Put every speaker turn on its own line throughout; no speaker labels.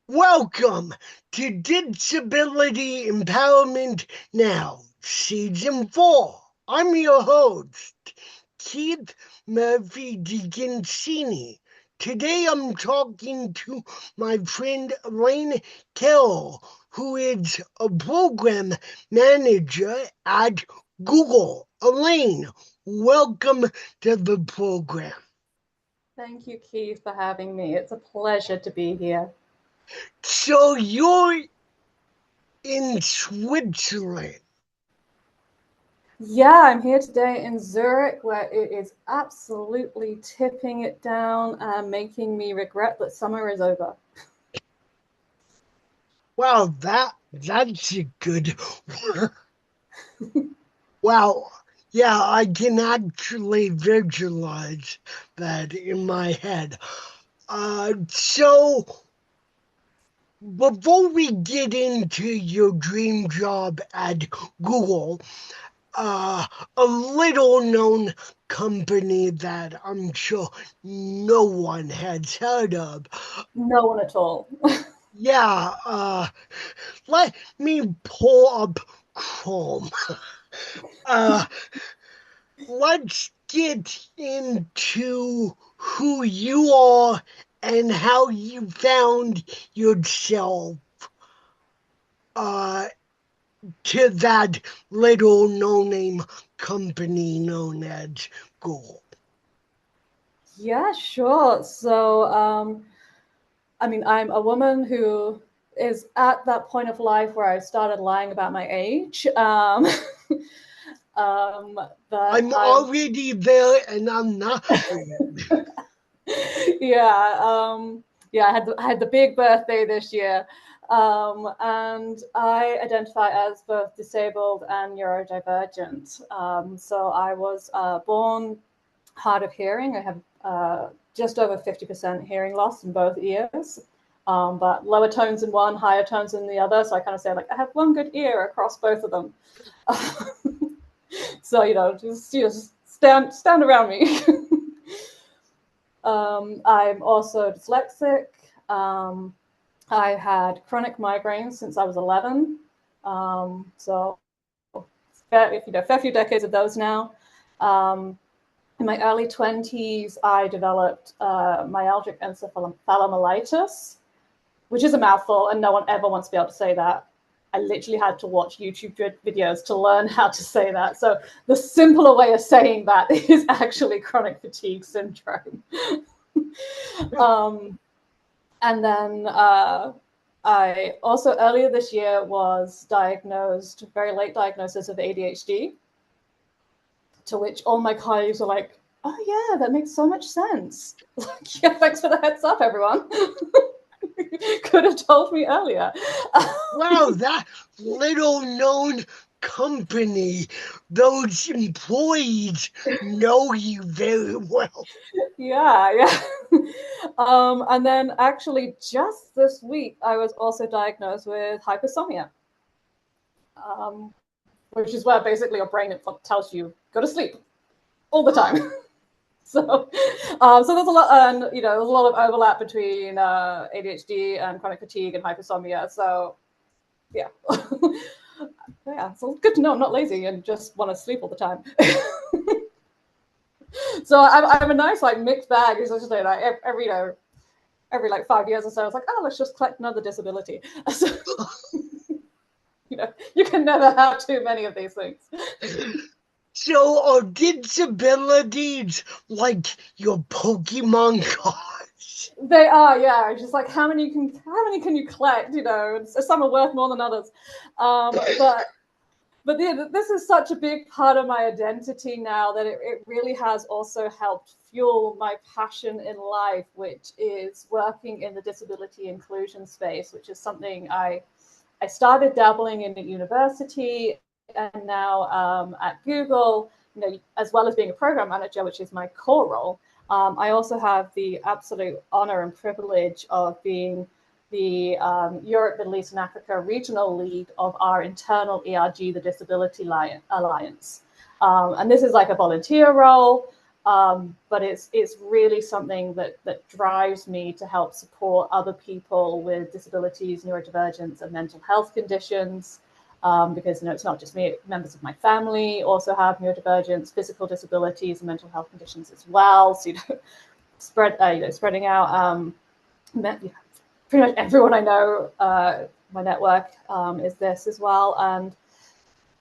Welcome to Disability Empowerment Now, Season 4. I'm your host, Keith Murphy DiCincini. Today I'm talking to my friend Elaine Carroll, who is a program manager at Google. Elaine, welcome to the program.
Thank you, Keith, for having me. It's a pleasure to be here.
So you're in Switzerland.
Yeah, I'm here today in Zurich, where it is absolutely tipping it down and making me regret that summer is over.
Wow, that's a good word. Wow. Yeah, I can actually visualize that in my head. So before we get into your dream job at Google, a little known company that I'm sure no one has heard of.
No one at all.
Yeah, let me pull up Chrome. Uh, let's get into who you are and how you found yourself uh, to that little no-name company known as Google.
Yeah, sure. I'm a woman who is at that point of life where I started lying about my age. Um, but
I'm
I'm
already there and I'm not.
yeah, I had the big birthday this year, and I identify as both disabled and neurodivergent. So I was born hard of hearing. I have just over 50% hearing loss in both ears. But lower tones in one, higher tones in the other. So I kind of say like I have one good ear across both of them. So just stand around me. I'm also dyslexic. I had chronic migraines since I was 11. So fair few decades of those now. In my early 20s, I developed myalgic encephalomyelitis, which is a mouthful, and no one ever wants to be able to say that. I literally had to watch YouTube videos to learn how to say that. So the simpler way of saying that is actually chronic fatigue syndrome. um, and then I also earlier this year was diagnosed, very late diagnosis of ADHD, to which all my colleagues were like, oh yeah, that makes so much sense. Like, yeah, thanks for the heads up, everyone. Could have told me earlier.
Wow, that little known company, those employees know you very well.
Yeah. And then actually just this week, I was also diagnosed with hypersomnia, which is where basically your brain tells you, go to sleep all the time. So there's a lot, and there's a lot of overlap between ADHD and chronic fatigue and hypersomnia. So yeah, yeah. So good to know I'm not lazy and just want to sleep all the time. So I'm a nice like mixed bag. Is just like every like 5 years or so, I was like, oh, let's just collect another disability. So, you can never have too many of these things.
So are disabilities like your Pokemon cards?
They are, yeah. Just like how many can you collect? Some are worth more than others. But yeah, this is such a big part of my identity now that it really has also helped fuel my passion in life, which is working in the disability inclusion space, which is something I started dabbling in at university, and now at Google, as well as being a program manager, which is my core role. I also have the absolute honor and privilege of being the Europe, Middle East, and Africa regional lead of our internal ERG, the Disability Alliance. And this is like a volunteer role. But it's really something that drives me to help support other people with disabilities, neurodivergence, and mental health conditions. Because it's not just me; members of my family also have neurodivergence, physical disabilities, and mental health conditions as well. So spreading out. Pretty much everyone I know, my network, is this as well, and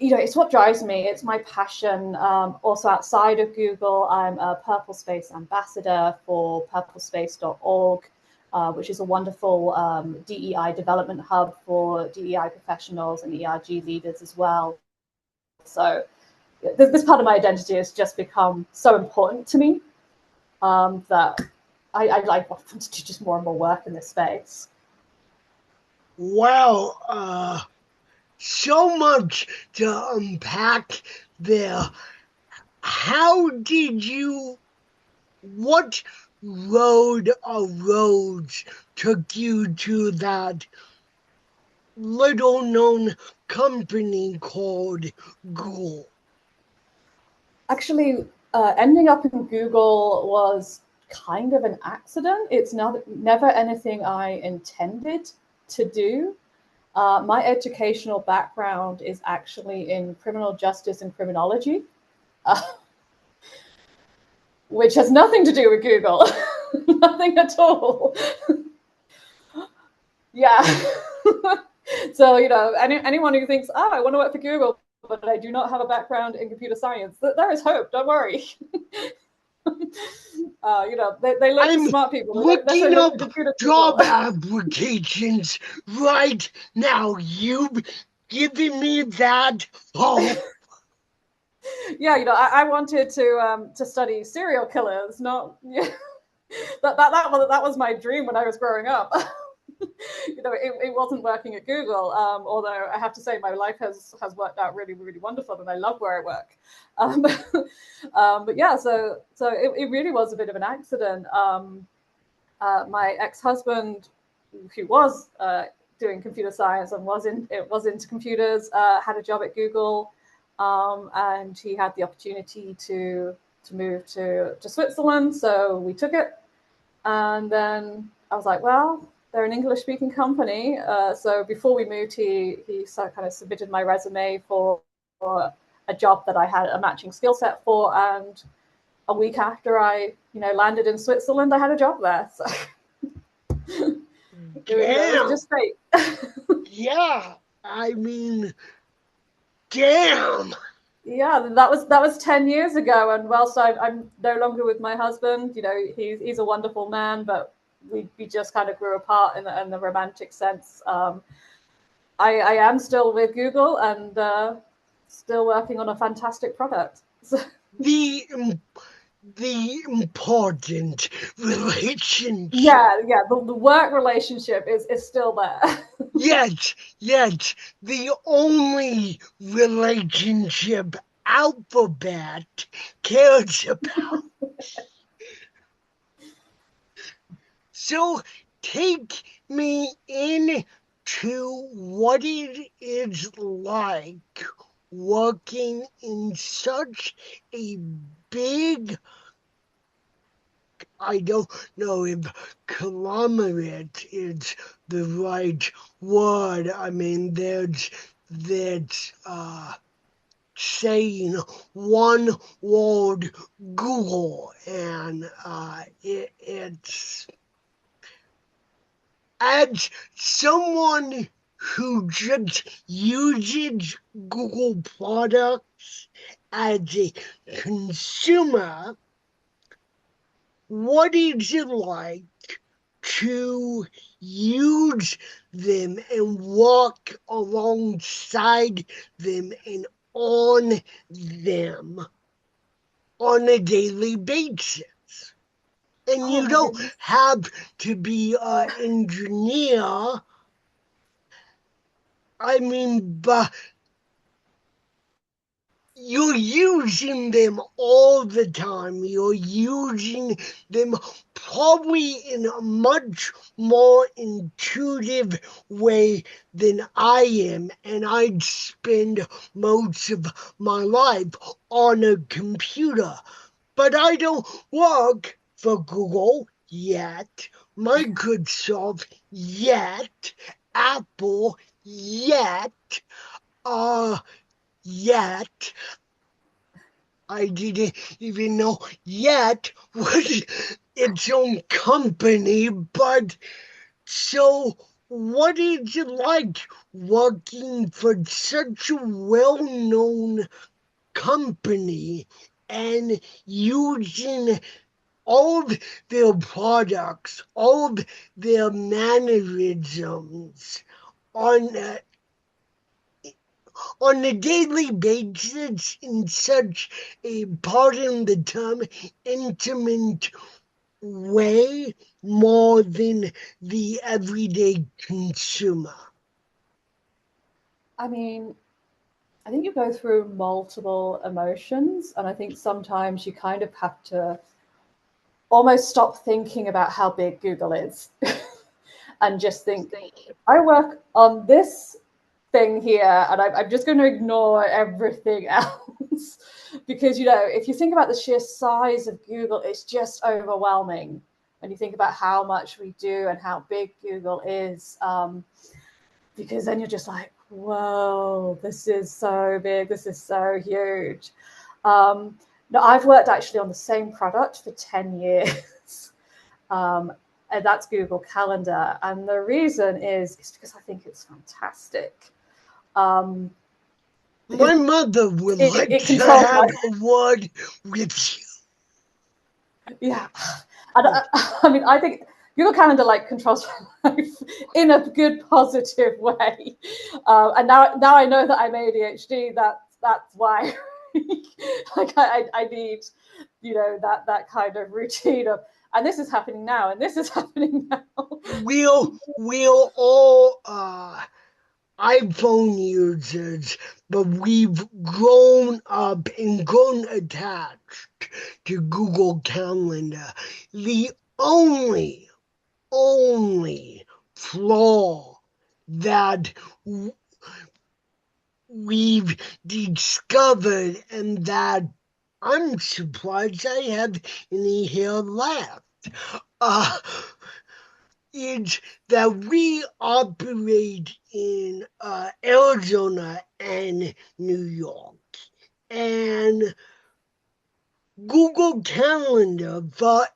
it's what drives me. It's my passion. Also, outside of Google, I'm a Purple Space ambassador for purplespace.org, which is a wonderful DEI development hub for DEI professionals and ERG leaders as well. So this part of my identity has just become so important to me that I want to do just more and more work in this space.
Wow, so much to unpack there. What road or roads took you to that little known company called Google?
Actually, ending up in Google was kind of an accident. It's never anything I intended to do. My educational background is actually in criminal justice and criminology, which has nothing to do with Google. Nothing at all. Yeah. So, anyone who thinks, I want to work for Google, but I do not have a background in computer science, there is hope. Don't worry. They look for smart people.
I'm looking up job applications right now. You've given me that hope.
Yeah, I wanted to study serial killers, not that was my dream when I was growing up. It wasn't working at Google, although I have to say my life has worked out really, really wonderful, and I love where I work. But yeah, so it really was a bit of an accident. My ex-husband, who was doing computer science and was into computers, had a job at Google, and he had the opportunity to move to Switzerland, so we took it. And then I was like, well, they're an English-speaking company. So before we moved, he kind of submitted my resume for a job that I had a matching skill set for. And a week after I, landed in Switzerland, I had a job there. So it was just fate.
Yeah, I mean, damn.
Yeah, that was 10 years ago, and whilst I'm no longer with my husband, he's a wonderful man, but we just kind of grew apart in the romantic sense. I am still with Google and still working on a fantastic product.
The important relationship.
Yeah, the work relationship is still there.
Yet, the only relationship Alphabet cares about. So take me into what it is like working in such a big, I don't know if conglomerate is the right word. I mean, there's that saying one word Google, and it's as someone who just uses Google products as a consumer, what is it like to use them and walk alongside them and on them on a daily basis? And you don't have to be an engineer. I mean, but you're using them all the time. You're using them probably in a much more intuitive way than I am. And I'd spend most of my life on a computer. but I don't work for Google yet, Microsoft yet, Apple yet, uh, yet. I didn't even know yet was its own company, but so what is it like working for such a well-known company and using all of their products, all of their mannerisms on on a daily basis in such a, pardon the term, intimate way more than the everyday consumer?
I mean, I think you go through multiple emotions, and I think sometimes you kind of have to almost stop thinking about how big Google is and just think, I work on this thing here and I'm just going to ignore everything else. Because, you know, if you think about the sheer size of Google, it's just overwhelming when you think about how much we do and how big Google is. Because then you're just like, whoa, this is so big, this is so huge. No, I've worked actually on the same product for 10 years. And that's Google Calendar. And the reason is because I think it's fantastic. Um, because
My mother would like
it
to
controls my,
have a word with you.
yeah. And
Oh,
I mean, I think Google Calendar like controls my life in a good, positive way. And now I know that I'm ADHD. That's why. Like I need, you know, that kind of routine of, and this is happening now, and this is happening now.
we'll all iPhone users, but we've grown up and grown attached to Google Calendar. The only flaw that we've discovered, and that I'm surprised I have any hair left, uh, is that we operate in Arizona and New York. And Google Calendar, for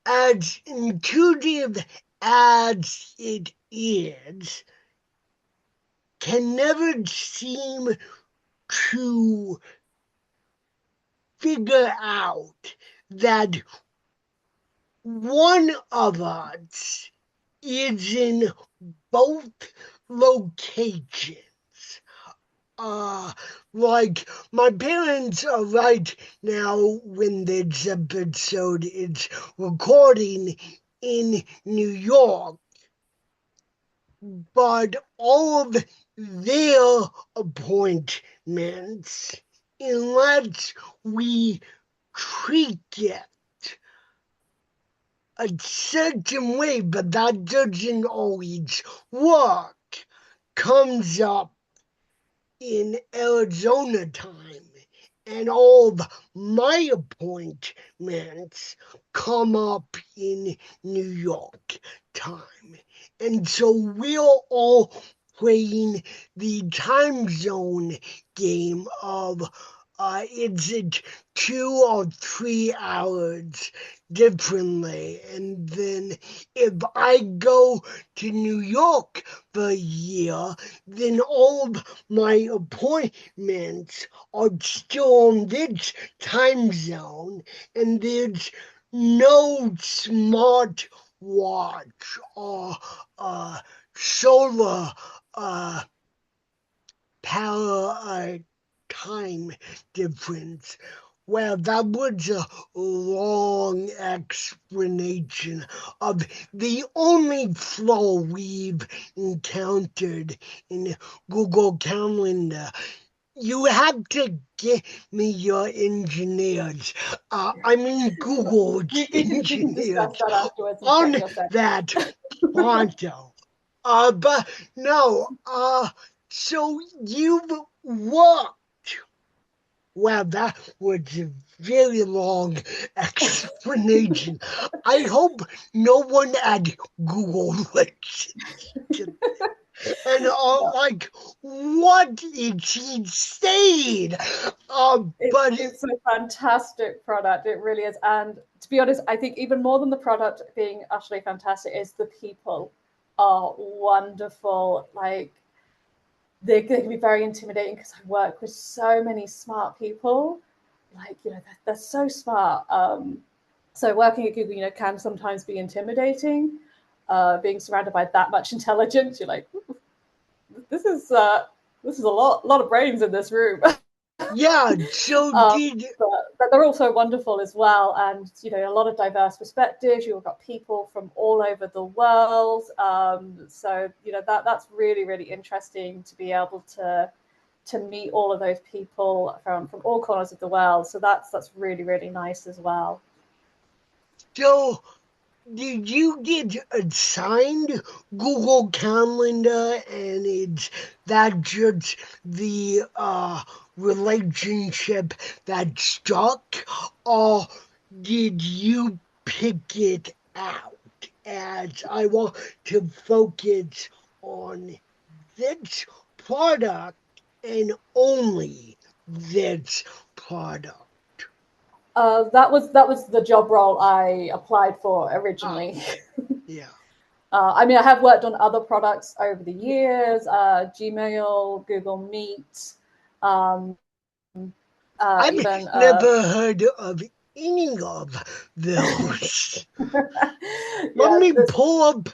as intuitive as it is, can never seem to figure out that one of us is in both locations. Like my parents are right now when this episode is recording in New York, but all of their appointments, unless we tweak it a certain way, but that doesn't always work, comes up in Arizona time, and all of my appointments come up in New York time. And so we're all playing the time zone game of is it 2 or 3 hours differently? And then if I go to New York for a year, then all of my appointments are still on this time zone, and there's no smart watch or solar power time difference. Well, that was a long explanation of the only flaw we've encountered in Google Calendar. You have to give me your engineers, I mean Google's
You can discuss
engineers,
that afterwards and check
on
your settings.
that pronto. But no, so you've worked Wow, that was a very long explanation. I hope no one at Google listens to and are like, what is he saying? But
It's a fantastic product. It really is. And to be honest, I think even more than the product being utterly fantastic is the people are wonderful. Like they can be very intimidating because I work with so many smart people. Like, they're so smart. So working at Google, can sometimes be intimidating. Being surrounded by that much intelligence, you're like, this is a lot of brains in this room.
yeah, so did
But they're also wonderful as well, and a lot of diverse perspectives. You've got people from all over the world, so that's really, really interesting to be able to meet all of those people from all corners of the world. So that's really, really nice as well.
so did you get assigned Google Calendar and it's that just the relationship that stuck, or did you pick it out as I want to focus on this product and only this product?
That was the job role I applied for
Ah,
originally.
yeah.
I mean, I have worked on other products over the years, Gmail, Google Meet, um,
I've
even
never heard of any of those. Let
yeah,
me pull up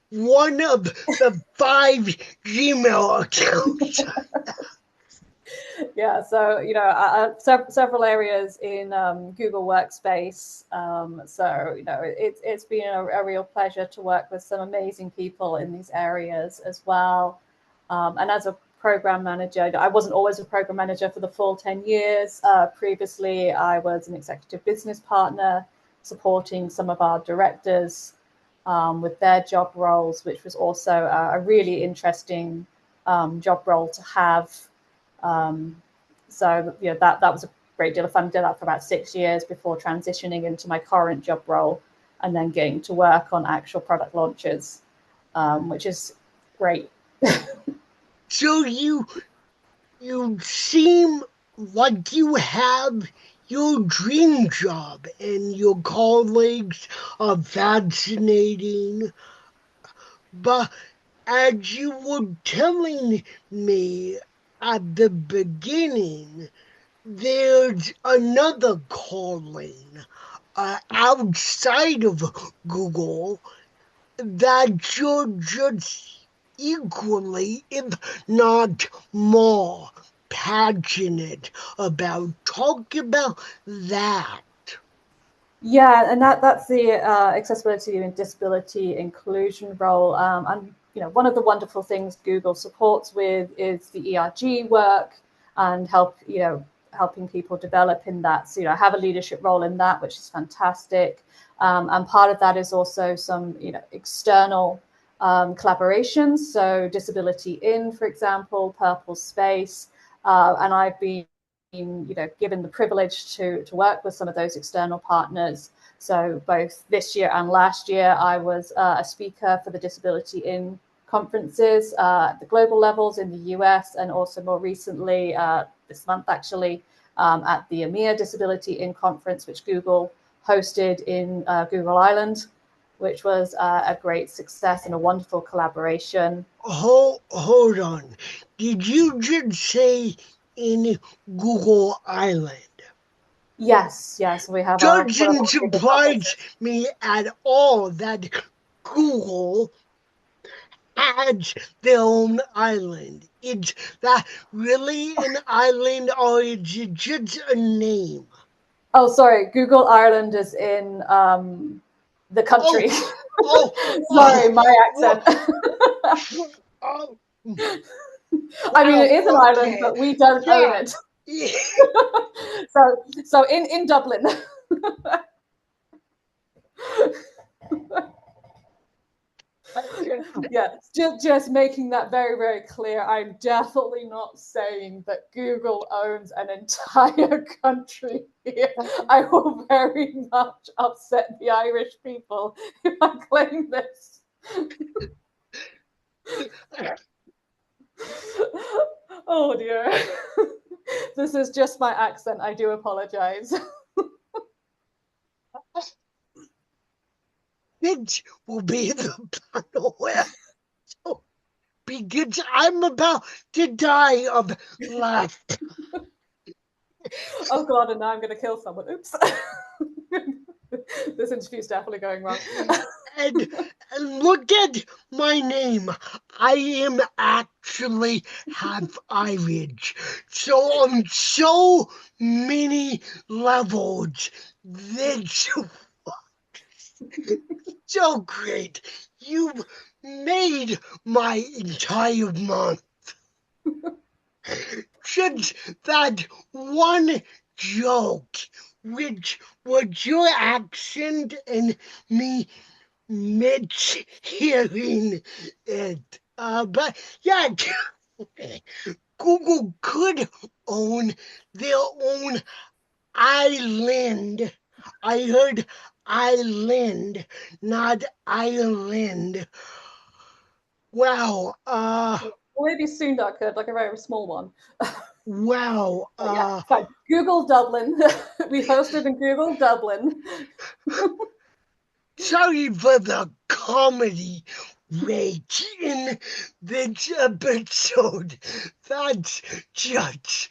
one of the 5 Gmail accounts.
yeah. So several areas in Google Workspace. So it's been a real pleasure to work with some amazing people in these areas as well. And as a program manager, I wasn't always a program manager for the full 10 years. Previously, I was an executive business partner supporting some of our directors with their job roles, which was also a really interesting job role to have. So that was a great deal of fun. I did that for about 6 years before transitioning into my current job role and then getting to work on actual product launches, which is great.
So you seem like you have your dream job and your colleagues are fascinating. But as you were telling me at the beginning, there's another calling outside of Google that you're just equally, if not more, passionate about. Talk about that.
Yeah, and that's the accessibility and disability inclusion role. And one of the wonderful things Google supports with is the ERG work and helping people develop in that. So I have a leadership role in that, which is fantastic. And part of that is also some external collaborations. So Disability In, for example, Purple Space, and I've been given the privilege to work with some of those external partners. So both this year and last year, I was a speaker for the Disability In conferences at the global levels in the US, and also more recently this month actually at the EMEA Disability In conference, which Google hosted in Google Island, which was a great success and a wonderful collaboration.
Hold on. Did you just say in Google Island?
Yes, we have one of
Doesn't
our biggest
surprise
offices.
me at all that Google has their own island. Is that really an island or is it just a name?
Oh, sorry. Google Ireland is in the
Oh,
country.
oh,
Sorry, my
oh,
accent.
oh,
I mean, it
wow,
is an island,
okay.
but we don't own
Yeah.
it. So in Dublin. Yeah, just making that very, very clear. I'm definitely not saying that Google owns an entire country here. I will very much upset the Irish people if I claim this. Oh dear. This is just my accent. I do apologize.
It will be the battle because I'm about to die of laughter.
Oh god, and now I'm going to kill someone. Oops. This interview's definitely going wrong.
And look at my name. I am actually half Irish. So on so many levels, this so great. You've made my entire month. Since that one joke, which was your accent and me mid-hearing it. But yeah, Google could own their own island. I heard island, not Ireland. Wow.
Maybe soon that could, like a very small one.
Wow.
But yeah, fine. Google Dublin. We hosted in Google Dublin.
Sorry for the comedy rate in this episode. That's just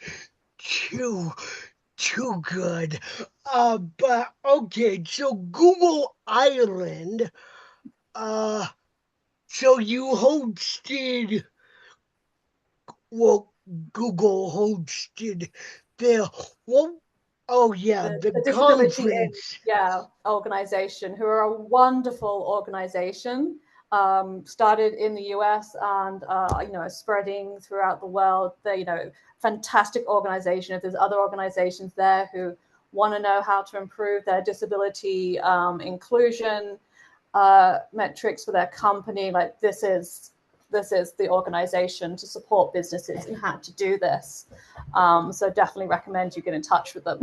too good. But okay, so Google Ireland. So you hosted, well, Google hosted their what? Oh yeah, the
The Disability
conference.
organization, who are a wonderful organization. Started in the US and spreading throughout the world. They're fantastic organization. If there's other organizations there who want to know how to improve their disability inclusion metrics for their company, like this is the organization to support businesses in how to do this. So definitely recommend you get in touch with them.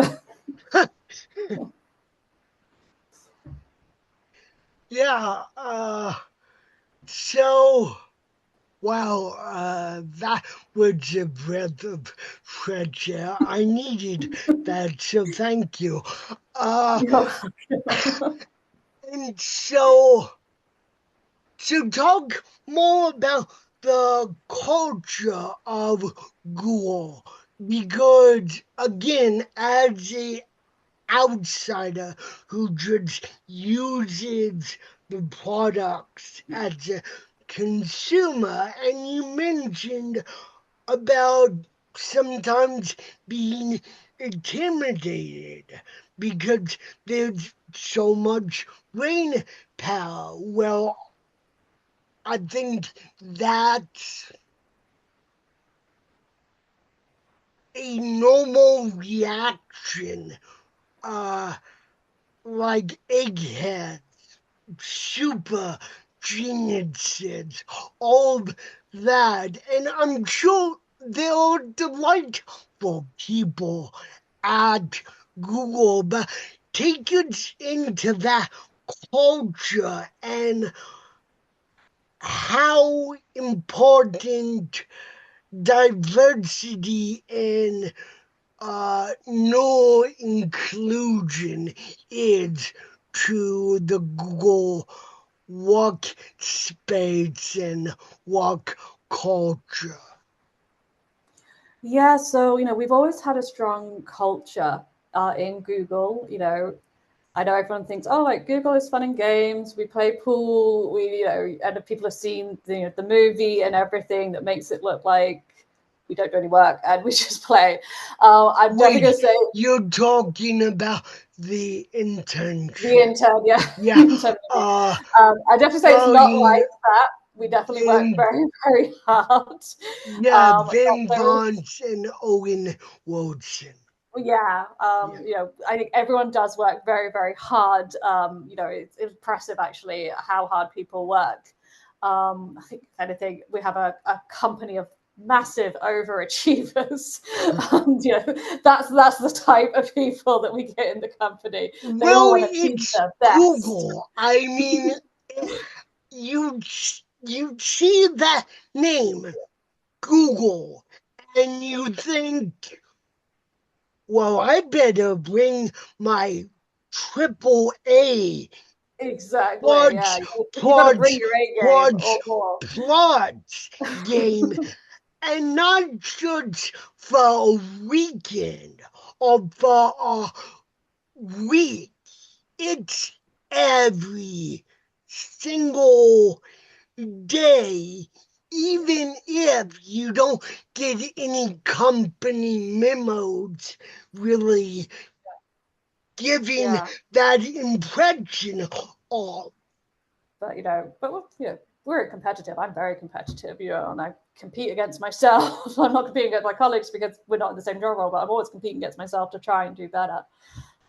Yeah. So. Wow, that was a breath of fresh air. I needed that, so thank you. And so talk more about the culture of Google, because again, as a outsider who just uses the products as a consumer, and you mentioned about sometimes being intimidated because there's so much brain power. Well, I think that's a normal reaction, like eggheads, super geniuses, all that. And I'm sure there are delightful people at Google, but take us into that culture and how important diversity and no inclusion is to the Google workspace and work culture.
Yeah, so we've always had a strong culture in Google. I know everyone thinks, oh, like Google is fun and games. We play pool. And people have seen the movie and everything that makes it look like we don't do any work and we just play. I'm definitely going
Wait,
to say
you're talking about the
the
internship.
intern, yeah, the
Yeah,
intern.
uh,
I definitely say it's not
Volume
like that. We definitely work
in,
very, very hard.
yeah,
But
Vin
there is
Vons and Owen Wilson.
Yeah,
Yeah.
I think everyone does work very, very hard. It's impressive actually how hard people work. I think, if anything, we have a company of massive overachievers. That's the type of people that we get in the company. They all
Well,
want to be
it's
the best.
Google. I mean, you see that name, Google, and you think, well, I better bring my triple A
Exactly. Yeah,
quads,
you got to bring
quads,
your A game
quads,
or more.
plots game, and not just for a weekend or for a week. It's every single day, even if you don't get any company memos really giving
Yeah.
that impression of.
But we're competitive. I'm very competitive, and I compete against myself. I'm not competing against my colleagues because we're not in the same job role, but I'm always competing against myself to try and do better.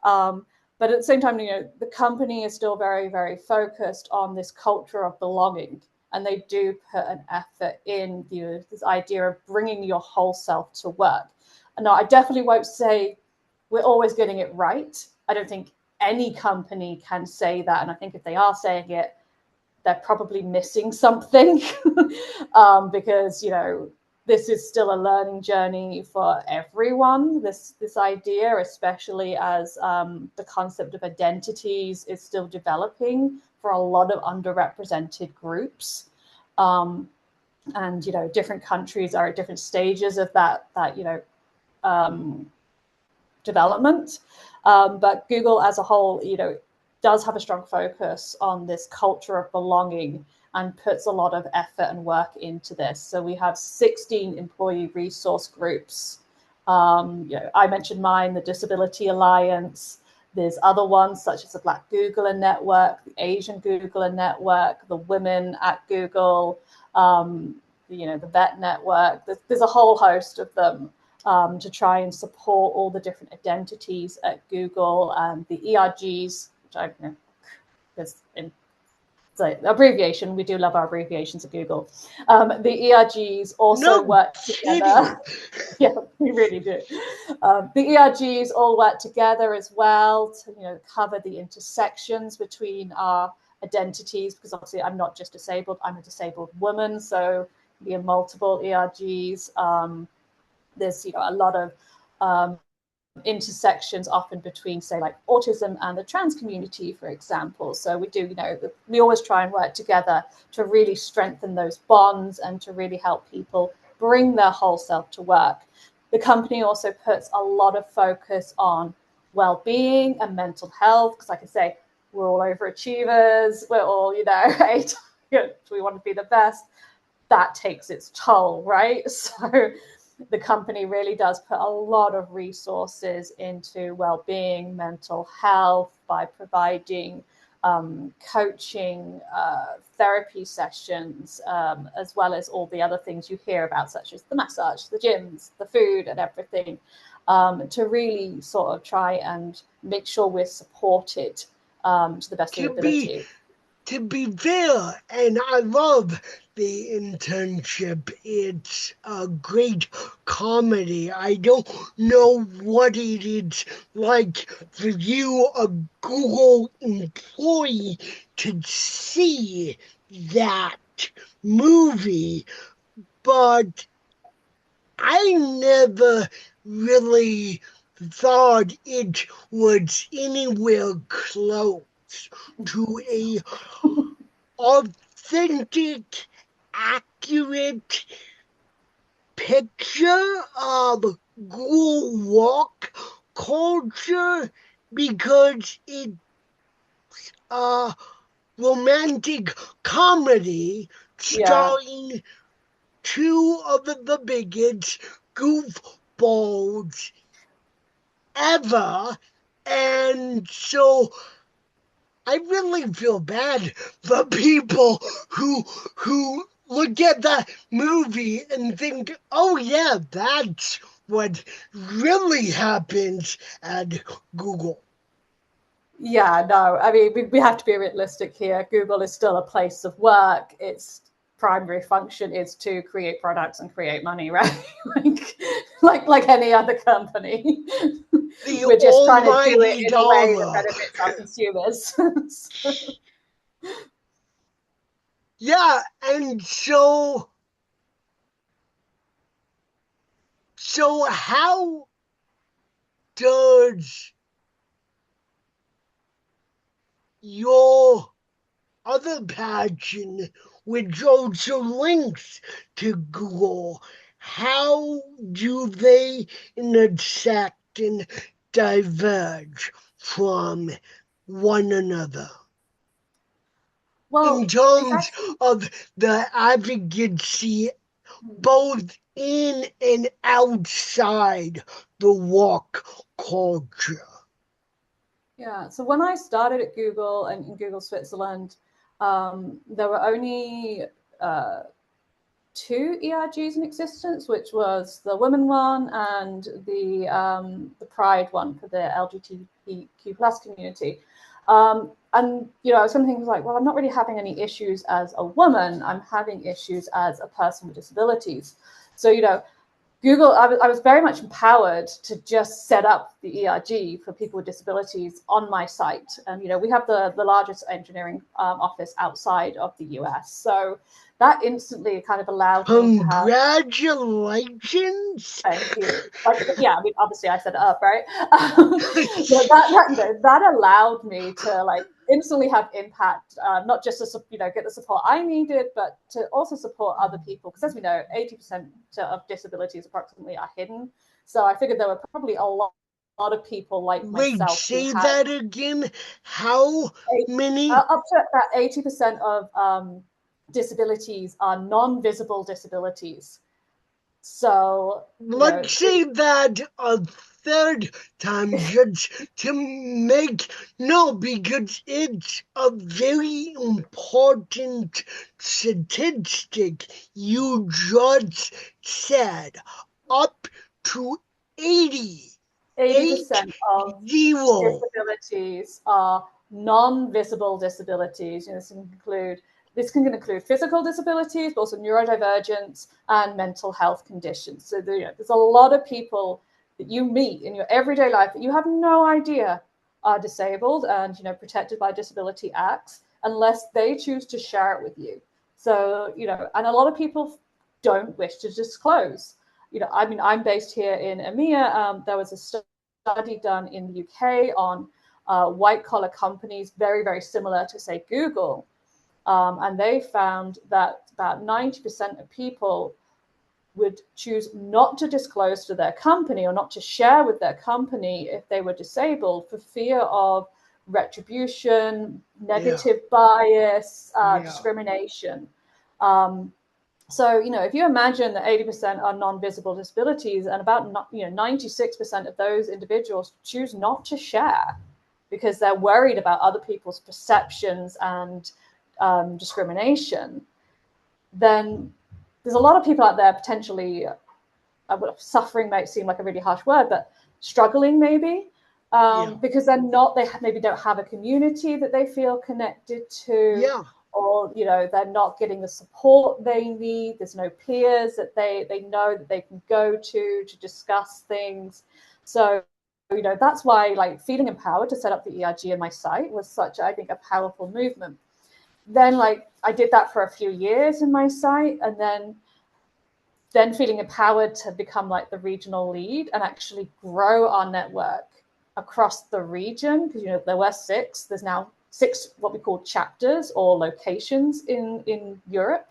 But at the same time, the company is still very, very focused on this culture of belonging, and they do put an effort in this idea of bringing your whole self to work. And no, I definitely won't say we're always getting it right. I don't think any company can say that, and I think if they are saying it, they're probably missing something because this is still a learning journey for everyone. This idea, especially as the concept of identities is still developing for a lot of underrepresented groups, and different countries are at different stages of that development. But Google as a whole, does have a strong focus on this culture of belonging and puts a lot of effort and work into this. So we have 16 employee resource groups. I mentioned mine, the Disability Alliance. There's other ones such as the Black Googler Network, the Asian Googler Network, the Women at Google, the Vet Network. There's a whole host of them to try and support all the different identities at Google, and the ERGs, which I is in it's abbreviation. We do love our abbreviations at Google. The ERGs also
No
work
kidding.
together. Yeah, we really do. The ERGs all work together as well to cover the intersections between our identities, because obviously I'm not just disabled, I'm a disabled woman, so we have multiple ERGs. There's a lot of intersections often between, say, like autism and the trans community, for example. So we always try and work together to really strengthen those bonds and to really help people bring their whole self to work. The company also puts a lot of focus on well-being and mental health, because like I say, we're all overachievers, we're all we want to be the best. That takes its toll, right? So the company really does put a lot of resources into well-being, mental health, by providing coaching, therapy sessions, as well as all the other things you hear about, such as the massage, the gyms, the food, and everything, to really sort of try and make sure we're supported to the best of the ability.
To be fair, and I love the internship. It's a great comedy. I don't know what it is like for you, a Google employee, to see that movie, but I never really thought it was anywhere close to a authentic, accurate picture of Google walk culture, because it's a romantic comedy
Yeah.
starring two of the biggest goofballs ever. And so I really feel bad for people who look at that movie and think, oh yeah, that's what really happens at Google.
Yeah, no, I mean, we have to be realistic here. Google is still a place of work. Its primary function is to create products and create money, right? like any other company.
The
We're just trying to do it
almighty
in a way that
dollar.
benefits our consumers.
Yeah, and so how does your other passion, which also links to Google, how do they intersect and diverge from one another? In
Well, it's
terms
actually,
of the advocacy, both in and outside the work culture.
yeah. So when I started at Google and in Google Switzerland, there were only uh, two ERGs in existence, which was the women one and the Pride one for the LGBTQ plus community. And I was thinking like, well, I'm not really having any issues as a woman. I'm having issues as a person with disabilities. So Google, I was very much empowered to just set up the ERG for people with disabilities on my site. And, we have the largest engineering office outside of the US. So that instantly kind of allowed me to have.
Congratulations!
Thank you. Yeah, I mean, obviously I set it up, right? That allowed me to instantly have impact, not just to get the support I needed, but to also support other people. Because as we know, 80% of disabilities approximately are hidden. So I figured there were probably a lot of people like
Wait,
myself who
say
had
that again. How many?
up to about 80% of disabilities are non-visible disabilities. So,
Let's say that a third time just to make. No, because it's a very important statistic you just said. Up to 80.
80% of
80.
disabilities are non-visible disabilities. This can include physical disabilities, but also neurodivergence and mental health conditions. So there's a lot of people that you meet in your everyday life that you have no idea are disabled and protected by disability acts unless they choose to share it with you. So and a lot of people don't wish to disclose. I mean, I'm based here in EMEA. There was a study done in the UK on white collar companies, very, very similar to, say, Google. And they found that about 90% of people would choose not to disclose to their company or not to share with their company if they were disabled for fear of retribution, negative bias, discrimination. So, if you imagine that 80% are non-visible disabilities and about 96% of those individuals choose not to share because they're worried about other people's perceptions and discrimination, then there's a lot of people out there potentially suffering might seem like a really harsh word, but struggling maybe because they maybe don't have a community that they feel connected to, or they're not getting the support they need. There's no peers that they know that they can go to discuss things. So that's why feeling empowered to set up the ERG in my site was such, I think, a powerful movement. Then I did that for a few years in my site, and then feeling empowered to become the regional lead and actually grow our network across the region, because there were six. There's now 6 what we call chapters or locations in Europe.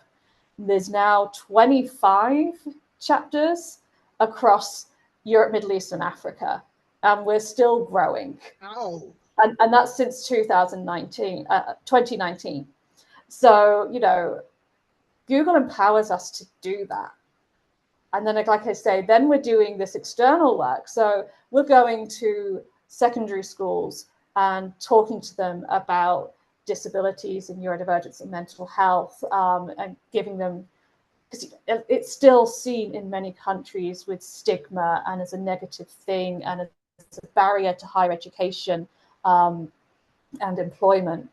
There's now 25 chapters across Europe, Middle East, and Africa, and we're still growing.
Oh.
And that's since 2019. So Google empowers us to do that. And then, like I say, then we're doing this external work. So we're going to secondary schools and talking to them about disabilities and neurodivergence and mental health, and giving them, because it's still seen in many countries with stigma and as a negative thing and as a barrier to higher education. and employment.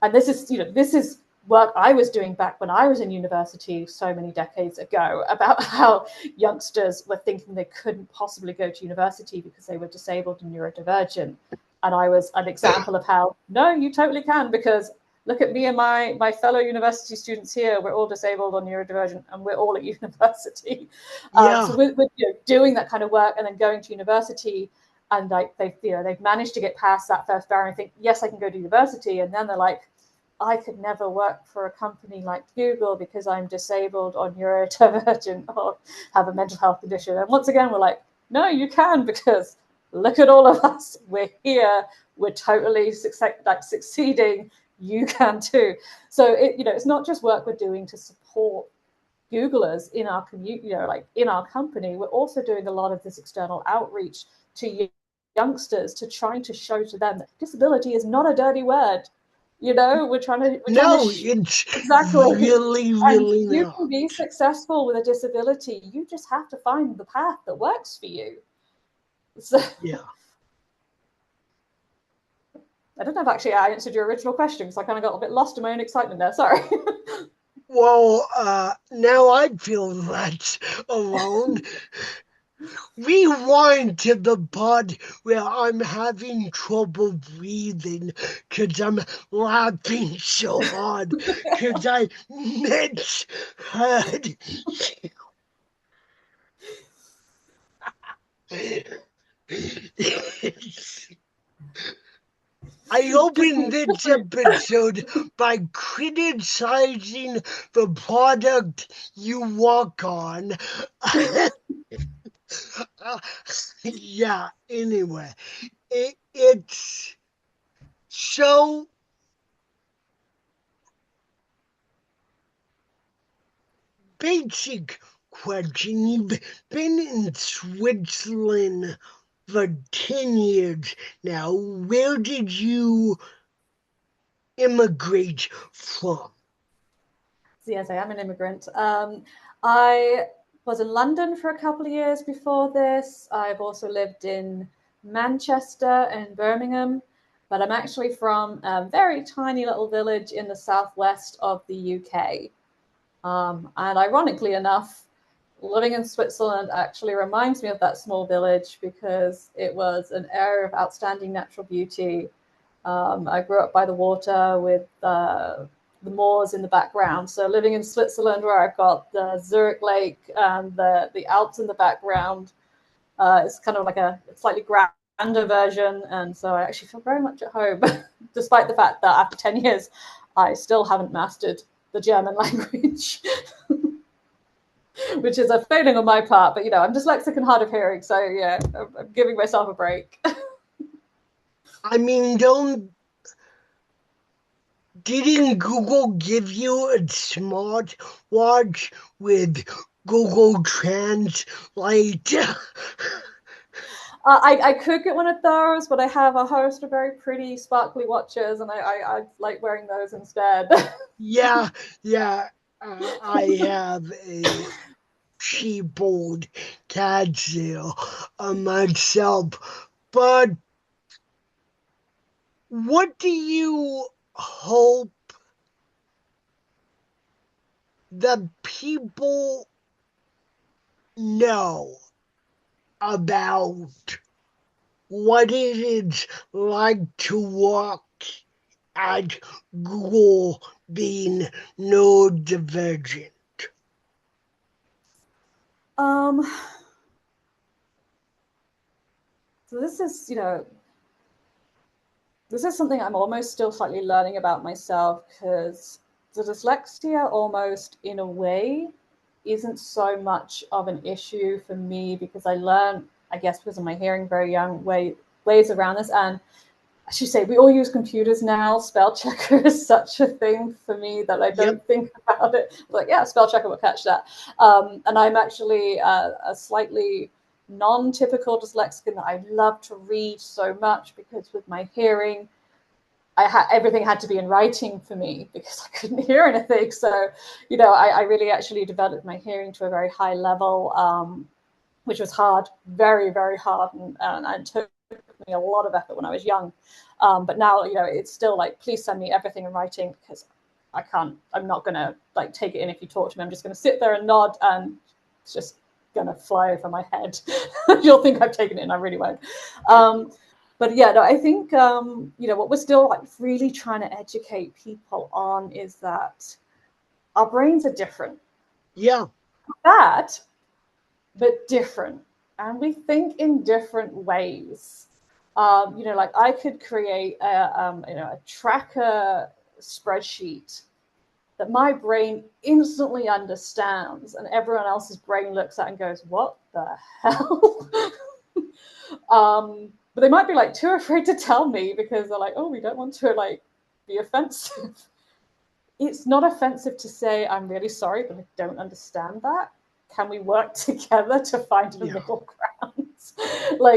And this is work I was doing back when I was in university so many decades ago, about how youngsters were thinking they couldn't possibly go to university because they were disabled and neurodivergent. And I was an example of how, no, you totally can, because look at me and my fellow university students here. We're all disabled or neurodivergent, and we're all at university.
Yeah.
So with doing that kind of work and then going to university, and like they've managed to get past that first barrier and think, yes, I can go to university. And then they're like, I could never work for a company like Google because I'm disabled or neurodivergent or have a mental health condition. And once again, we're like, no, you can, because look at all of us. We're here. We're totally succeeding. You can too. So it's not just work we're doing to support Googlers in our community, like in our company. We're also doing a lot of this external outreach to youngsters, to trying to show to them that disability is not a dirty word. We're trying to
No, it's
exactly.
really,
And
really
you
not.
can be successful with a disability. You just have to find the path that works for you. So
Yeah.
I don't know if actually I answered your original question, because I kind of got a bit lost in my own excitement there. Sorry.
Well, now I feel less alone. Rewind to the part where I'm having trouble breathing because I'm laughing so hard because I misheard you. I opened this episode by criticizing the product you walk on. Yeah, anyway, it's so basic question. You've been in Switzerland for 10 years now. Where did you immigrate from?
So yes, I am an immigrant. I was in London for a couple of years before this. I've also lived in Manchester and Birmingham, but I'm actually from a very tiny little village in the southwest of the UK. And ironically enough, living in Switzerland actually reminds me of that small village, because it was an area of outstanding natural beauty. I grew up by the water with the moors in the background. So living in Switzerland, where I've got the Zurich Lake and the Alps in the background, it's kind of like a slightly grander version. And so I actually feel very much at home, despite the fact that after 10 years, I still haven't mastered the German language, which is a failing on my part. But, I'm dyslexic and hard of hearing. So, yeah, I'm giving myself a break.
I mean, didn't Google give you a smart watch with Google Translate?
I could get one of those, but I have a host of very pretty, sparkly watches, and I like wearing those instead.
Yeah, yeah. I have a cheap old Casio myself. But what do you hope the people know about what it is like to work at Google being neurodivergent?
um, so this is something I'm almost still slightly learning about myself, because the dyslexia almost, in a way, isn't so much of an issue for me, because I learned, I guess because of my hearing very young, ways around this. And I should say, we all use computers now. Spell checker is such a thing for me that I
Yep.
don't think about it. Like, yeah, spell checker will catch that. And I'm actually a slightly non-typical dyslexic, in that I love to read so much, because with my hearing, everything had to be in writing for me, because I couldn't hear anything. So, I really actually developed my hearing to a very high level, which was hard, very, very hard, and took me a lot of effort when I was young. But now, it's still like, please send me everything in writing, because I'm not going to like take it in if you talk to me. I'm just going to sit there and nod, and it's just going to fly over my head. You'll think I've taken it and I really won't. But yeah, no, I think, what we're still like really trying to educate people on is that our brains are different.
Yeah.
Bad, but different. And we think in different ways. Like I could create a tracker spreadsheet that my brain instantly understands, and everyone else's brain looks at and goes, what the hell? But they might be like too afraid to tell me, because they're like, oh, we don't want to like be offensive. It's not offensive to say, I'm really sorry, but I don't understand that. Can we work together to find a middle ground?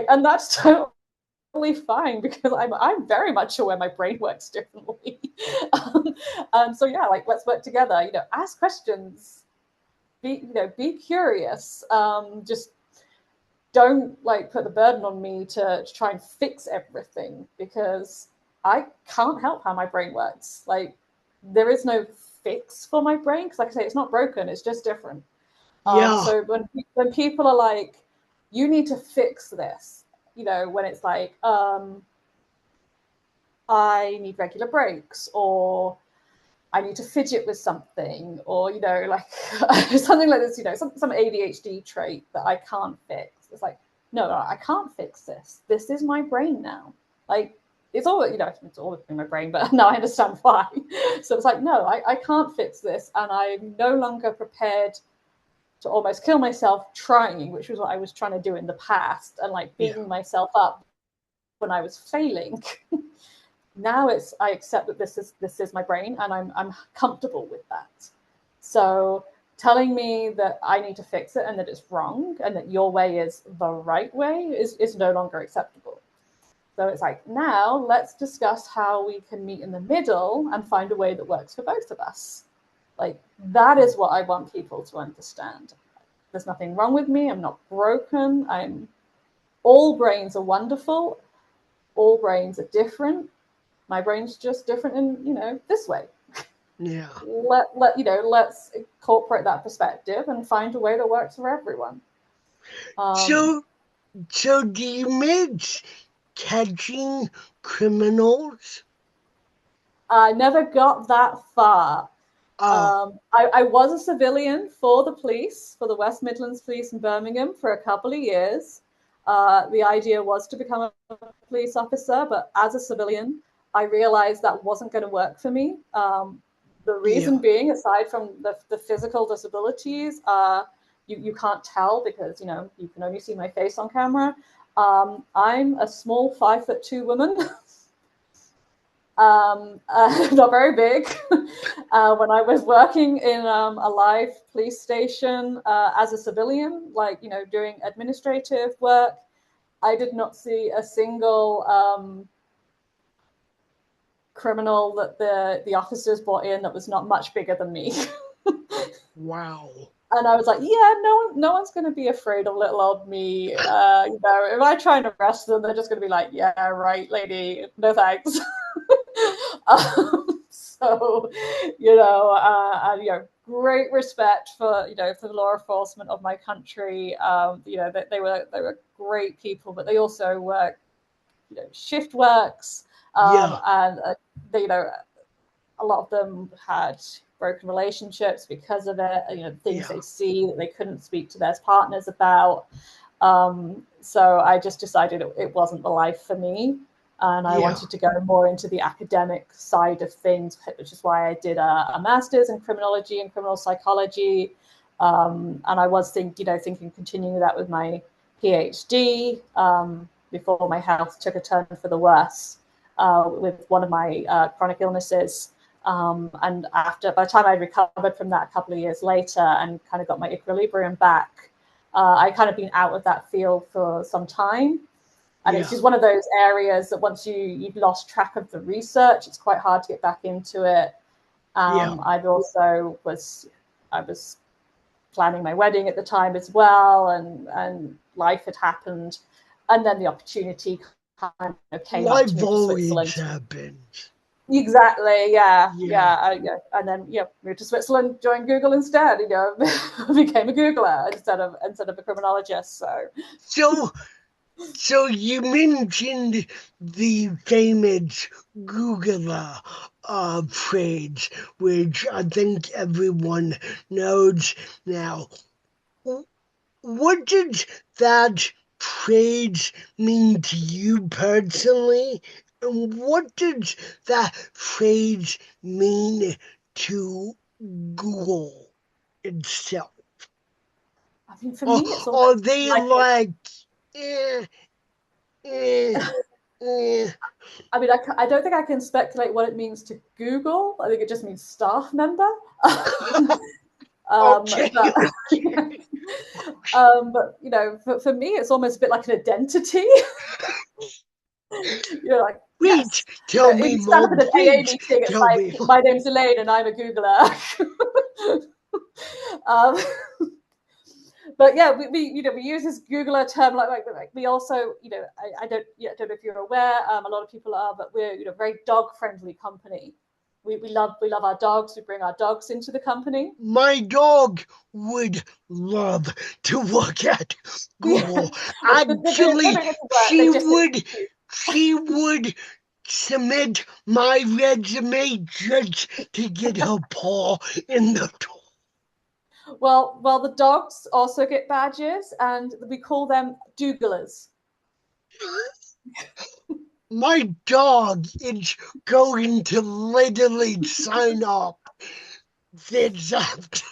And that's totally fine, because I'm very much aware my brain works differently. So yeah, like, let's work together. Ask questions. Be curious. Just don't like put the burden on me to try and fix everything, because I can't help how my brain works. Like, there is no fix for my brain, because like I say, it's not broken, it's just different. So when people are like, you need to fix this, when it's like, I need regular breaks, or I need to fidget with something, or like something like this, some ADHD trait that I can't fix. It's like, no, I can't fix this. This is my brain now. Like, it's always, it's always been my brain, but now I understand why. So it's like, no, I can't fix this, and I'm no longer prepared to almost kill myself trying, which was what I was trying to do in the past, and like beating myself up when I was failing. Now I accept that this is my brain, and I'm comfortable with that. So telling me that I need to fix it and that it's wrong and that your way is the right way is no longer acceptable. So it's like, now let's discuss how we can meet in the middle and find a way that works for both of us. Like, that is what I want people to understand. There's nothing wrong with me. I'm not broken. All brains are wonderful. All brains are different. My brain's just different in, this way.
Yeah.
Let's incorporate that perspective and find a way that works for everyone.
So do you miss catching criminals?
I never got that far. I was a civilian for the police, for the West Midlands Police in Birmingham, for a couple of years. The idea was to become a police officer, but as a civilian, I realized that wasn't going to work for me. The reason being, aside from the physical disabilities, you can't tell, because you can only see my face on camera. I'm a small 5'2" woman. Not very big. When I was working in a live police station as a civilian, like, doing administrative work, I did not see a single criminal that the officers brought in that was not much bigger than me.
Wow.
And I was like, yeah, no one's going to be afraid of little old me. If I try and arrest them, they're just going to be like, yeah, right, lady, no thanks. So, great respect for the law enforcement of my country. They were great people, but they also work, shift works, and they, a lot of them had broken relationships because of it. Things they see that they couldn't speak to their partners about. So I just decided it wasn't the life for me. And I wanted to go more into the academic side of things, which is why I did a master's in criminology and criminal psychology. And I was thinking continuing that with my PhD before my health took a turn for the worse with one of my chronic illnesses. And by the time I recovered from that a couple of years later and kind of got my equilibrium back, I kind of been out of that field for some time. And it's just one of those areas that once you've lost track of the research, it's quite hard to get back into it. I was planning my wedding at the time as well, and life had happened, and then the opportunity kind of came up to
Life
move to
always
Switzerland.
happens.
Exactly, yeah,
Yeah.
and then moved to Switzerland, joined Google instead. Became a Googler instead of a criminologist.
So, so you mentioned the famous Googler phrase, which I think everyone knows now. What did that phrase mean to you personally? And what does that phrase mean to Google itself?
I mean, for me, it's
Are
almost
they
like
like, eh, eh, eh?
I mean, I don't think I can speculate what it means to Google. I think it just means staff member.
Okay,
But
okay.
but for me, it's almost a bit like an identity. You're like,
Please
yes.
tell
If
me
you stand
more.
up at an AA
Please
meeting, it's
tell me
like,
more.
my name's Elaine and I'm a Googler. um, but yeah, we use this Googler term like we also I don't don't know if you're aware, a lot of people are, but we're a very dog friendly company. We love our dogs. We bring our dogs into the company.
My dog would love to work at
Yeah,
Google.
well, they
Actually,
don't want to work. They
she
just
would she would submit my resume just to get her paw in the door.
well, the dogs also get badges, and we call them Dougalers.
My dog is going to literally sign up this afternoon.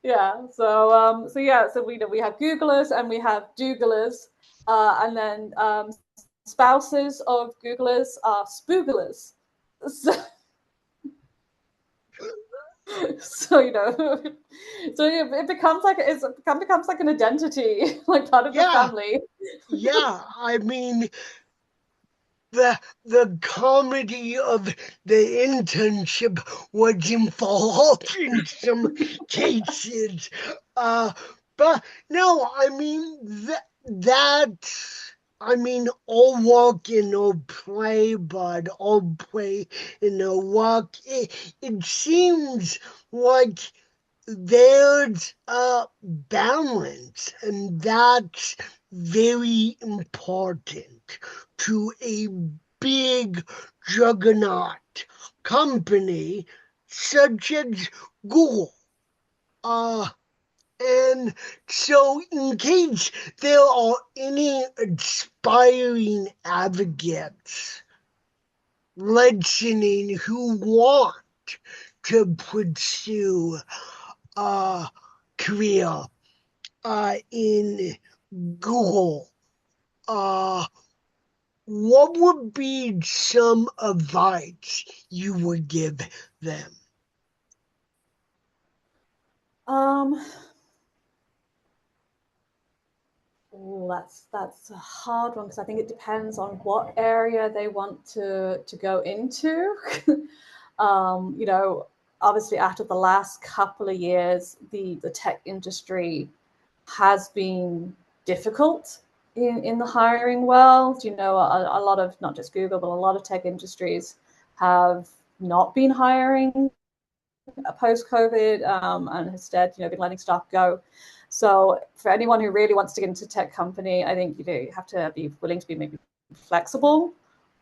Yeah. So we have Googlers and we have Dougalers, and then spouses of Googlers are Spooglers. So, so it becomes like becomes like an identity, like part of the
Yeah,
family.
yeah. I mean, the comedy of the internship was involved in some cases. Uh, but no, I mean I mean all work and no play, but all play and no work. It seems like there's a balance, and that's very important to a big juggernaut company such as Google. Uh, and so, in case there are any aspiring advocates listening who want to pursue a career in Google, uh, what would be some advice you would give them?
Um, oh, that's a hard one because I think it depends on what area they want to go into. Obviously, after the last couple of years, the tech industry has been difficult in the hiring world. A lot of, not just Google, but a lot of tech industries have not been hiring post COVID, and instead, been letting staff go. So for anyone who really wants to get into tech company, I think you have to be willing to be maybe flexible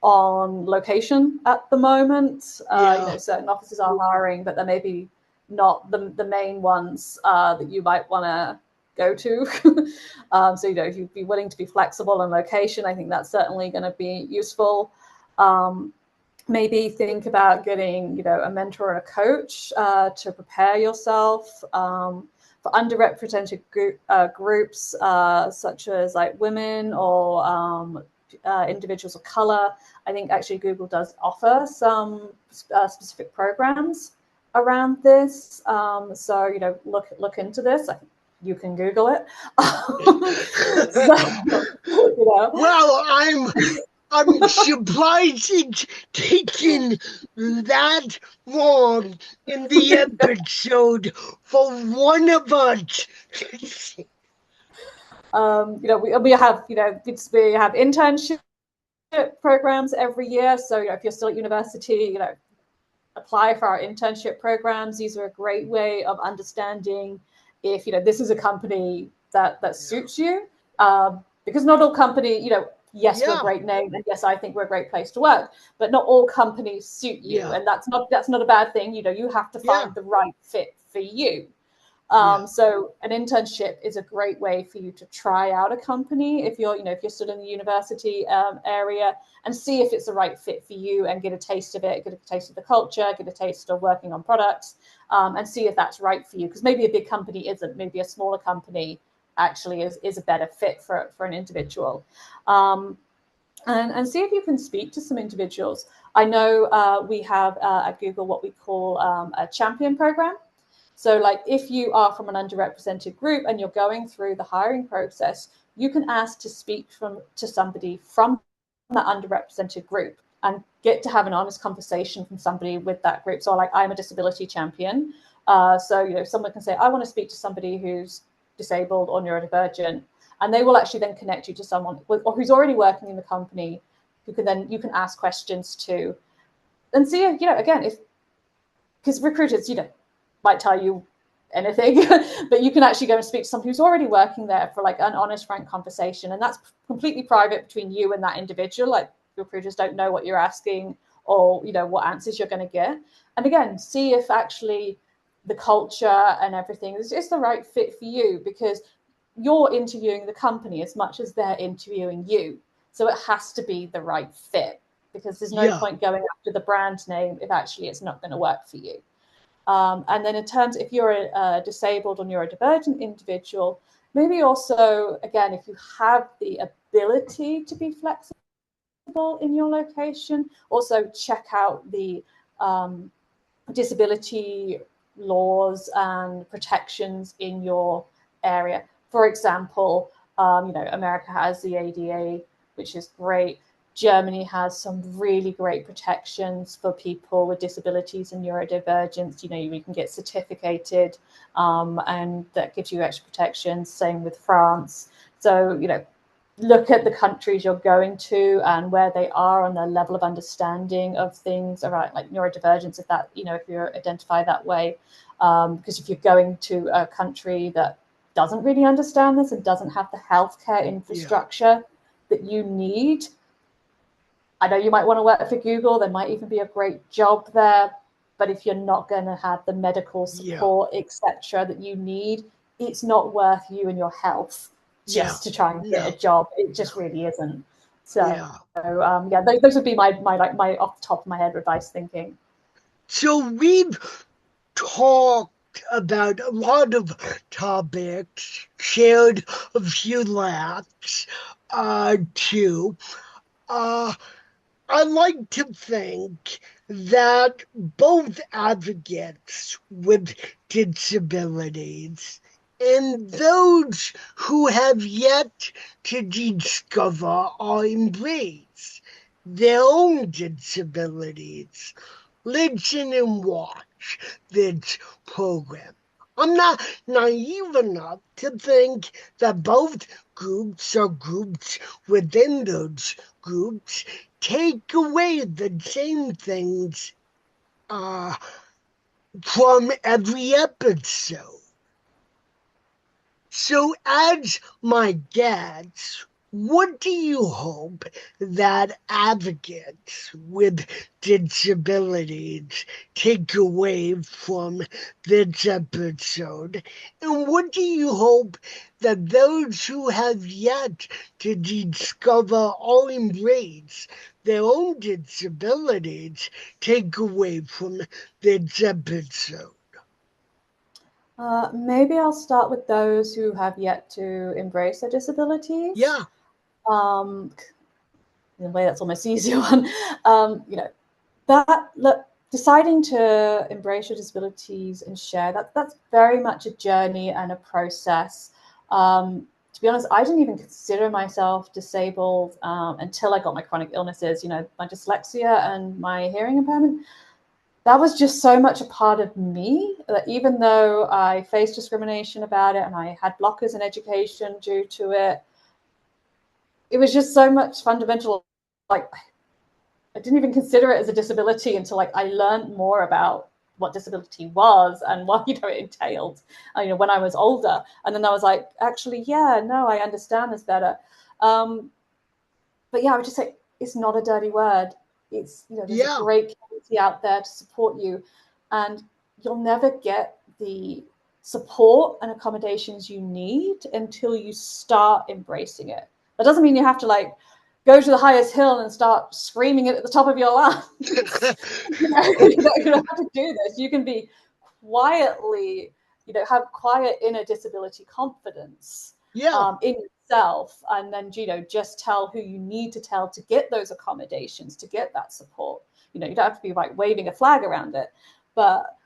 on location at the moment.
Yeah,
Certain offices are hiring, but they're maybe not the main ones that you might want to go to. So if you'd be willing to be flexible on location, I think that's certainly going to be useful. Maybe think about getting a mentor or a coach to prepare yourself. For underrepresented groups such as like women or individuals of color, I think actually Google does offer some specific programs around this. So look into this. You can Google it. So,
well, I'm surprised it's taken that long in the episode for one of us.
We have we have internships programs every year. So, if you're still at university, apply for our internship programs. These are a great way of understanding if, this is a company that suits you. Because not all company, yes, we're a great name, and yes, I think we're a great place to work, but not all companies suit you, and that's not a bad thing. You have to find the right fit for you. So an internship is a great way for you to try out a company if you're still in the university area, and see if it's the right fit for you, and get a taste of it, get a taste of the culture, get a taste of working on products, and see if that's right for you. Because maybe a big company isn't, maybe a smaller company actually is a better fit for an individual. And see if you can speak to some individuals. I know we have at Google what we call a champion program. So like if you are from an underrepresented group and you're going through the hiring process, you can ask to speak to somebody from that underrepresented group and get to have an honest conversation from somebody with that group. So like, I'm a disability champion. So, someone can say, I want to speak to somebody who's disabled or neurodivergent, and they will actually then connect you to someone who's already working in the company, who can you can ask questions to, and see, again, because recruiters, might tell you anything, but you can actually go and speak to someone who's already working there for like an honest, frank conversation. And that's completely private between you and that individual. Like, recruiters don't know what you're asking or, what answers you're going to get. And again, see if actually the culture and everything is the right fit for you, because you're interviewing the company as much as they're interviewing you. So it has to be the right fit, because there's no point going after the brand name if actually it's not going to work for you. And then in terms, if you're a disabled or neurodivergent individual, maybe also, again, if you have the ability to be flexible in your location, also check out the disability laws and protections in your area. For example, America has the ADA, which is great. Germany has some really great protections for people with disabilities and neurodivergence. You can get certificated, and that gives you extra protections. Same with France. So, look at the countries you're going to and where they are on their level of understanding of things around like neurodivergence, if you're identified that way. Because if you're going to a country that doesn't really understand this and doesn't have the healthcare infrastructure that you need, I know you might want to work for Google. There might even be a great job there. But if you're not going to have the medical support, etc., that you need, it's not worth you and your health just to try and get a job. It just really isn't. So, those would be my off the top of my head advice thinking.
So we've talked about a lot of topics, shared a few laughs, too. I like to think that both advocates with disabilities and those who have yet to discover or embrace their own disabilities listen and watch this program. I'm not naive enough to think that both groups or groups within those groups take away the same things from every episode. So, as my guests, what do you hope that advocates with disabilities take away from this episode? And what do you hope that those who have yet to discover or embrace their own disabilities take away from this episode?
Maybe I'll start with those who have yet to embrace their disabilities.
Yeah.
In a way, that's almost the easier one. Deciding to embrace your disabilities and share that's very much a journey and a process. To be honest, I didn't even consider myself disabled until I got my chronic illnesses. My dyslexia and my hearing impairment. That was just so much a part of me that even though I faced discrimination about it and I had blockers in education due to it, it was just so much fundamental like, I didn't even consider it as a disability until like I learned more about what disability was and what it entailed, when I was older. And then I was like, actually, yeah, no, I understand this better. But yeah, I would just say it's not a dirty word. It's, there's a
Yeah.
great community out there to support you, and you'll never get the support and accommodations you need until you start embracing it. That doesn't mean you have to like go to the highest hill and start screaming it at the top of your lungs. You don't have to do this. You can be quietly, have quiet inner disability confidence
Yeah.
in yourself, and then just tell who you need to tell to get those accommodations, to get that support. You don't have to be like waving a flag around it, but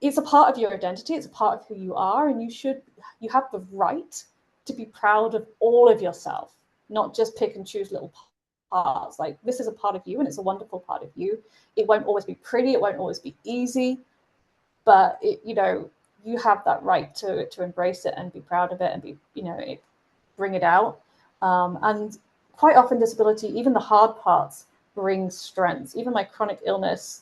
it's a part of your identity, it's a part of who you are, and you have the right to be proud of all of yourself, not just pick and choose little parts. Like, this is a part of you, and it's a wonderful part of you. It won't always be pretty, it won't always be easy, but you have that right to embrace it and be proud of it and bring it out. And quite often disability, even the hard parts, brings strengths. Even my chronic illness,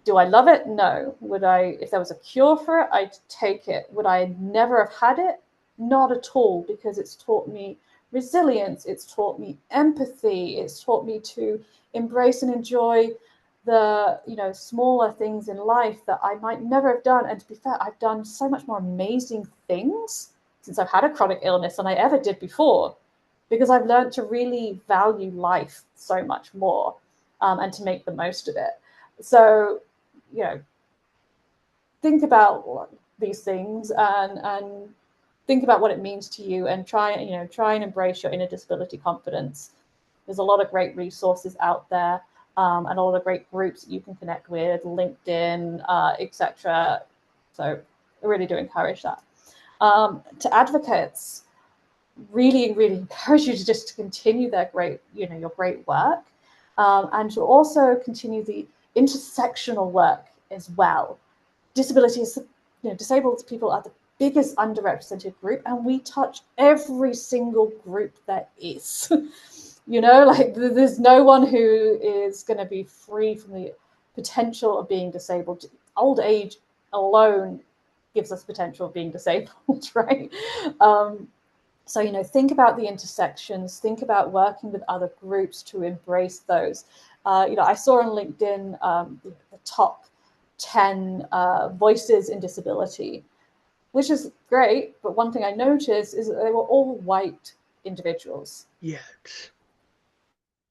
do I love it? No. Would I, if there was a cure for it, I'd take it. Would I never have had it? Not at all, because it's taught me resilience, it's taught me empathy, it's taught me to embrace and enjoy the smaller things in life that I might never have done. And to be fair, I've done so much more amazing things since I've had a chronic illness than I ever did before, because I've learned to really value life so much more, and to make the most of it. So think about these things, and think about what it means to you, and try and embrace your inner disability confidence. There's a lot of great resources out there, and a lot of great groups that you can connect with, LinkedIn, etc. So I really do encourage that. To advocates, really, really encourage you to just continue their great, your great work, and to also continue the intersectional work as well. Disabilities, disabled people are the biggest underrepresented group, and we touch every single group there is. Like, there's no one who is going to be free from the potential of being disabled. Old age alone gives us potential of being disabled, right? So think about the intersections, think about working with other groups to embrace those. I saw on LinkedIn the top 10 voices in disability, which is great. But one thing I noticed is that they were all white individuals.
Yes.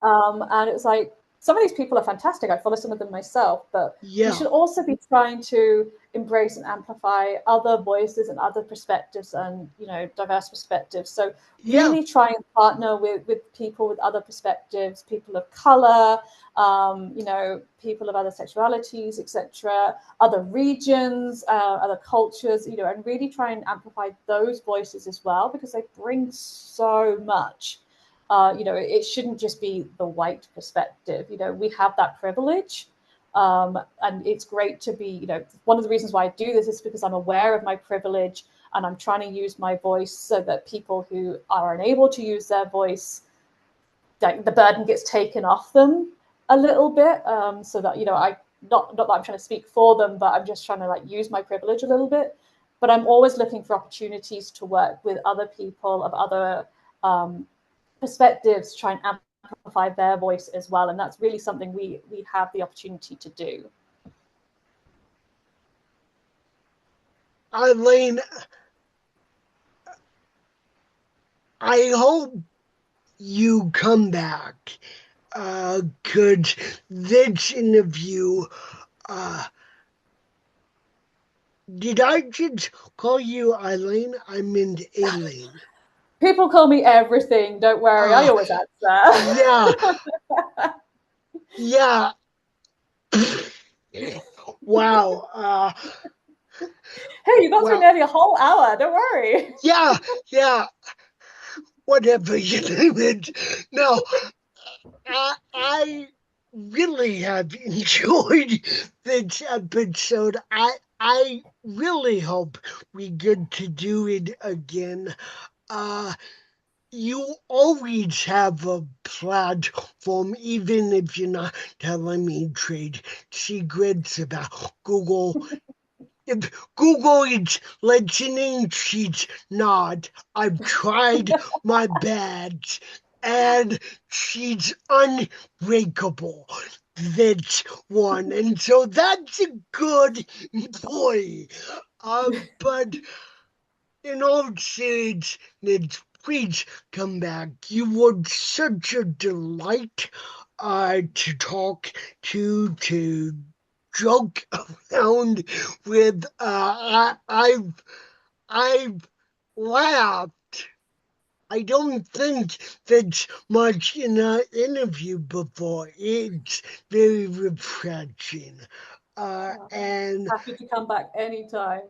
And it was like, some of these people are fantastic. I follow some of them myself, but we
Yeah.
should also be trying to embrace and amplify other voices and other perspectives, and diverse perspectives. So
Yeah.
really try and partner with people with other perspectives, people of color, people of other sexualities, etc., other regions, other cultures, and really try and amplify those voices as well, because they bring so much. It shouldn't just be the white perspective. We have that privilege, and it's great to be. One of the reasons why I do this is because I'm aware of my privilege, and I'm trying to use my voice so that people who are unable to use their voice, the burden gets taken off them a little bit, so that I not that I'm trying to speak for them, but I'm just trying to use my privilege a little bit. But I'm always looking for opportunities to work with other people of other perspectives, try and amplify their voice as well, and that's really something we have the opportunity to do.
Elaine, I hope you come back. Could this interview, uh, did I just call you Elaine? I meant Elaine.
People call me everything, don't worry, I
Uh,
always answer.
yeah, yeah. Wow.
Hey, you got through
Well,
nearly a whole hour, don't worry.
yeah, yeah. Whatever you name it. No, I really have enjoyed this episode. I really hope we get to do it again. Uh, you always have a platform, even if you're not telling me trade secrets about Google. If Google is listening, she's not. I've tried my best, and she's unbreakable. That's one, and so that's a good boy. But in all seriousness, please come back. You were such a delight to talk to joke around with. I've laughed. I don't think that's much in an interview before. It's very refreshing. And
Happy to come back anytime.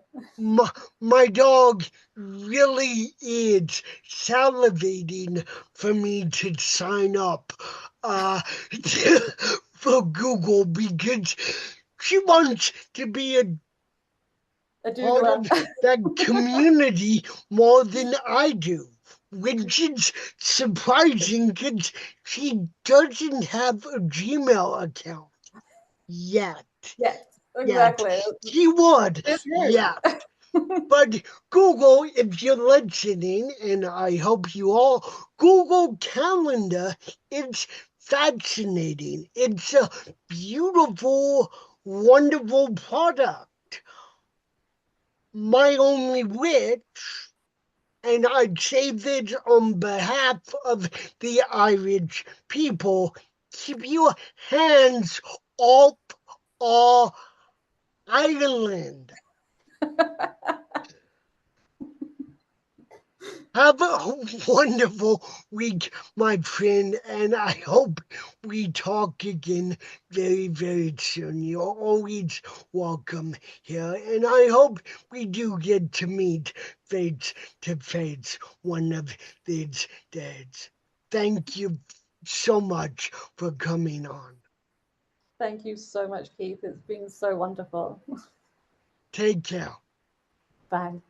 my dog really is salivating for me to sign up for Google because she wants to be a
A
part
doodler.
of that community more than I do, which is surprising because she doesn't have a Gmail account yet.
Yes,
Yet
exactly.
she would,
This room.
yeah. But Google, if you're listening, and I hope you all, Google Calendar is fascinating. It's a beautiful, wonderful product. My only wish, and I'd say this on behalf of the Irish people, keep your hands off our island. Have a wonderful week, my friend, and I hope we talk again very, very soon. You're always welcome here, and I hope we do get to meet face to face one of these days. Thank you so much for coming on.
Thank you so much, Keith. It's been so wonderful.
Take care.
Bye.